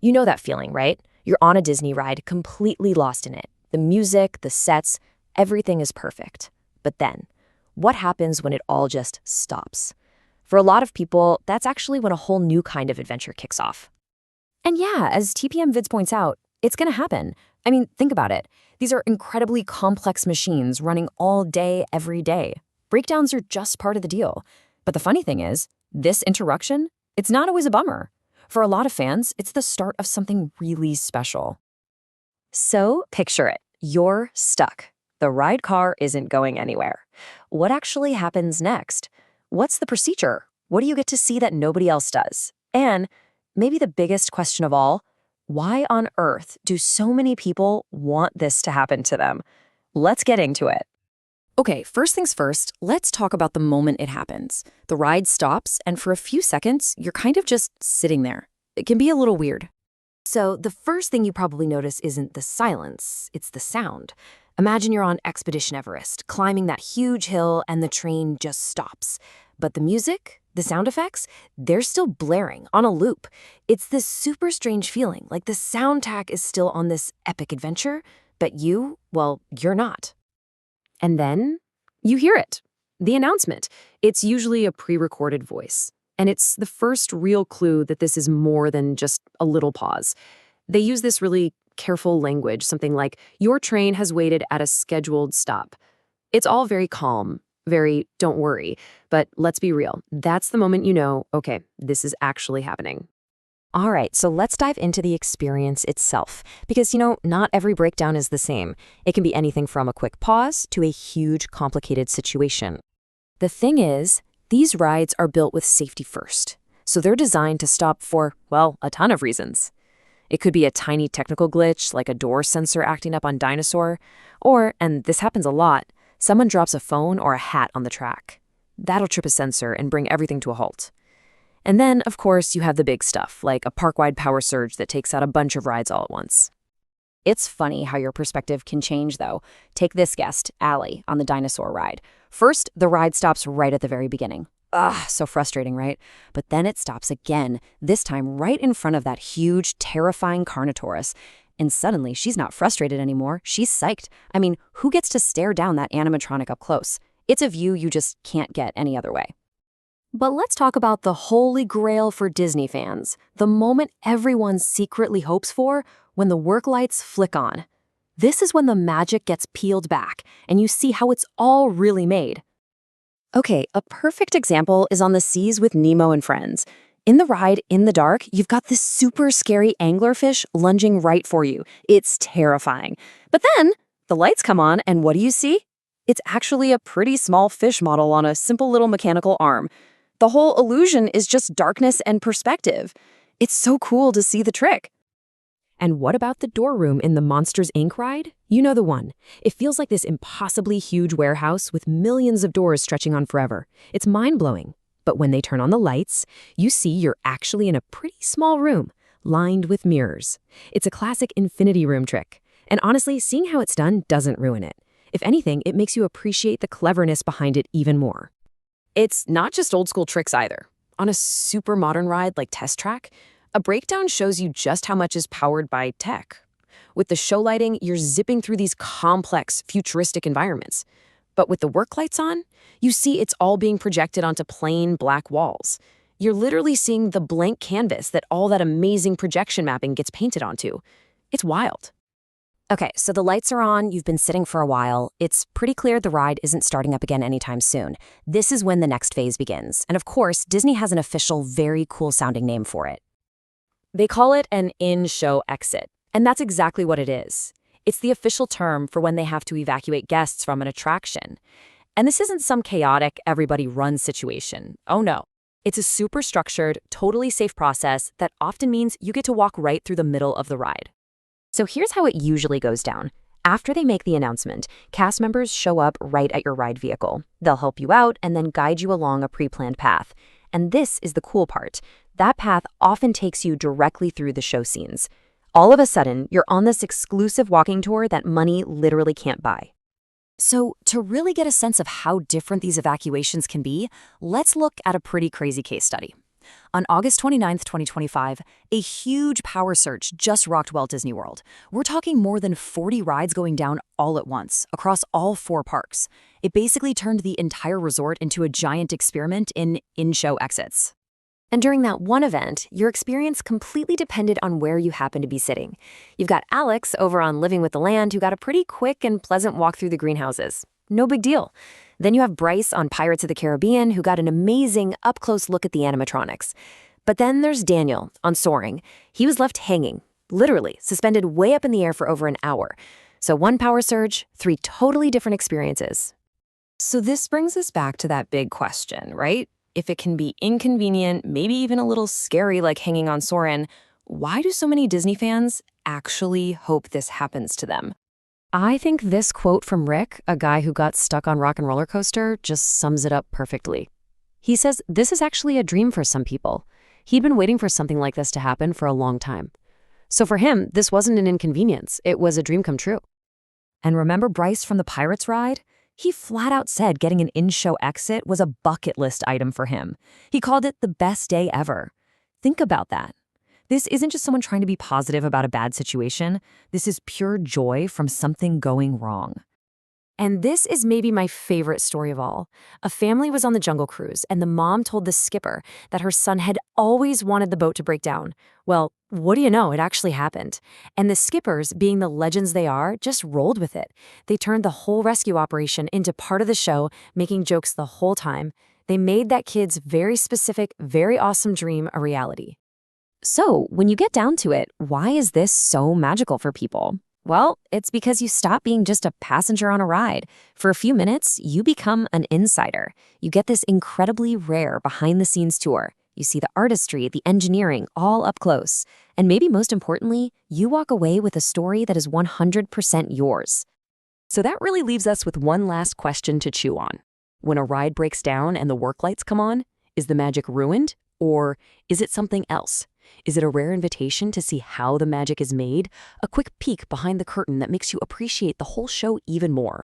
You know that feeling, right? You're on a Disney ride, completely lost in it. The music, the sets, everything is perfect. But then, what happens when it all just stops? For a lot of people, that's actually when a whole new kind of adventure kicks off. And yeah, as TPM Vids points out, it's gonna happen. I mean, think about it. These are incredibly complex machines running all day, every day. Breakdowns are just part of the deal. But the funny thing is, this interruption, it's not always a bummer. For a lot of fans, it's the start of something really special. So picture it. You're stuck. The ride car isn't going anywhere. What actually happens next? What's the procedure? What do you get to see that nobody else does? And maybe the biggest question of all, why on earth do so many people want this to happen to them? Let's get into it. Okay, first things first, let's talk about the moment it happens. The ride stops, and for a few seconds, you're kind of just sitting there. It can be a little weird. So the first thing you probably notice isn't the silence, it's the sound. Imagine you're on Expedition Everest, climbing that huge hill, and the train just stops. But the music, the sound effects, they're still blaring on a loop. It's this super strange feeling, like the soundtrack is still on this epic adventure, but you, well, you're not. And then you hear it, the announcement. It's usually a pre-recorded voice. And it's the first real clue that this is more than just a little pause. They use this really careful language, something like, your train has waited at a scheduled stop. It's all very calm, very don't worry. But let's be real, that's the moment you know, okay, this is actually happening. All right, so let's dive into the experience itself. Because, not every breakdown is the same. It can be anything from a quick pause to a huge, complicated situation. The thing is, these rides are built with safety first. So they're designed to stop for, well, a ton of reasons. It could be a tiny technical glitch, like a door sensor acting up on Dinosaur. Or, and this happens a lot, someone drops a phone or a hat on the track. That'll trip a sensor and bring everything to a halt. And then, of course, you have the big stuff, like a park-wide power surge that takes out a bunch of rides all at once. It's funny how your perspective can change, though. Take this guest, Allie, on the Dinosaur ride. First, the ride stops right at the very beginning. Ugh, so frustrating, right? But then it stops again, this time right in front of that huge, terrifying Carnotaurus. And suddenly, she's not frustrated anymore. She's psyched. I mean, who gets to stare down that animatronic up close? It's a view you just can't get any other way. But let's talk about the holy grail for Disney fans, the moment everyone secretly hopes for, when the work lights flick on. This is when the magic gets peeled back, and you see how it's all really made. Okay, a perfect example is on the seas with Nemo and friends. In the ride, in the dark, you've got this super scary anglerfish lunging right for you. It's terrifying. But then, the lights come on, and what do you see? It's actually a pretty small fish model on a simple little mechanical arm. The whole illusion is just darkness and perspective. It's so cool to see the trick. And what about the door room in the Monsters, Inc. ride? You know the one. It feels like this impossibly huge warehouse with millions of doors stretching on forever. It's mind-blowing. But when they turn on the lights, you see you're actually in a pretty small room, lined with mirrors. It's a classic infinity room trick. And honestly, seeing how it's done doesn't ruin it. If anything, it makes you appreciate the cleverness behind it even more. It's not just old school tricks either. On a super modern ride like Test Track, a breakdown shows you just how much is powered by tech. With the show lighting, you're zipping through these complex, futuristic environments. But with the work lights on, you see it's all being projected onto plain black walls. You're literally seeing the blank canvas that all that amazing projection mapping gets painted onto. It's wild. Okay, so the lights are on, you've been sitting for a while. It's pretty clear the ride isn't starting up again anytime soon. This is when the next phase begins. And of course, Disney has an official, very cool-sounding name for it. They call it an in-show exit. And that's exactly what it is. It's the official term for when they have to evacuate guests from an attraction. And this isn't some chaotic, everybody-run situation. Oh no. It's a super structured, totally safe process that often means you get to walk right through the middle of the ride. So here's how it usually goes down. After they make the announcement, cast members show up right at your ride vehicle. They'll help you out and then guide you along a pre-planned path. And this is the cool part. That path often takes you directly through the show scenes. All of a sudden, you're on this exclusive walking tour that money literally can't buy. So to really get a sense of how different these evacuations can be, let's look at a pretty crazy case study. On August 29th, 2025, a huge power surge just rocked Walt Disney World. We're talking more than 40 rides going down all at once, across all 4 parks. It basically turned the entire resort into a giant experiment in in-show exits. And during that one event, your experience completely depended on where you happened to be sitting. You've got Alex over on Living with the Land, who got a pretty quick and pleasant walk through the greenhouses. No big deal. Then you have Bryce on Pirates of the Caribbean, who got an amazing up-close look at the animatronics. But then there's Daniel on Soaring. He was left hanging, literally suspended way up in the air for over an hour. So 1 power surge, 3 totally different experiences. So this brings us back to that big question, right? If it can be inconvenient, maybe even a little scary like hanging on Soarin', why do so many Disney fans actually hope this happens to them? I think this quote from Rick, a guy who got stuck on Rock and Roller Coaster, just sums it up perfectly. He says this is actually a dream for some people. He'd been waiting for something like this to happen for a long time. So for him, this wasn't an inconvenience. It was a dream come true. And remember Bryce from the Pirates ride? He flat out said getting an in-show exit was a bucket list item for him. He called it the best day ever. Think about that. This isn't just someone trying to be positive about a bad situation. This is pure joy from something going wrong. And this is maybe my favorite story of all. A family was on the Jungle Cruise, and the mom told the skipper that her son had always wanted the boat to break down. Well, what do you know? It actually happened. And the skippers, being the legends they are, just rolled with it. They turned the whole rescue operation into part of the show, making jokes the whole time. They made that kid's very specific, very awesome dream a reality. So, when you get down to it, why is this so magical for people? Well, it's because you stop being just a passenger on a ride. For a few minutes, you become an insider. You get this incredibly rare behind-the-scenes tour. You see the artistry, the engineering, all up close. And maybe most importantly, you walk away with a story that is 100% yours. So that really leaves us with one last question to chew on. When a ride breaks down and the work lights come on, is the magic ruined? Or is it something else? Is it a rare invitation to see how the magic is made? A quick peek behind the curtain that makes you appreciate the whole show even more?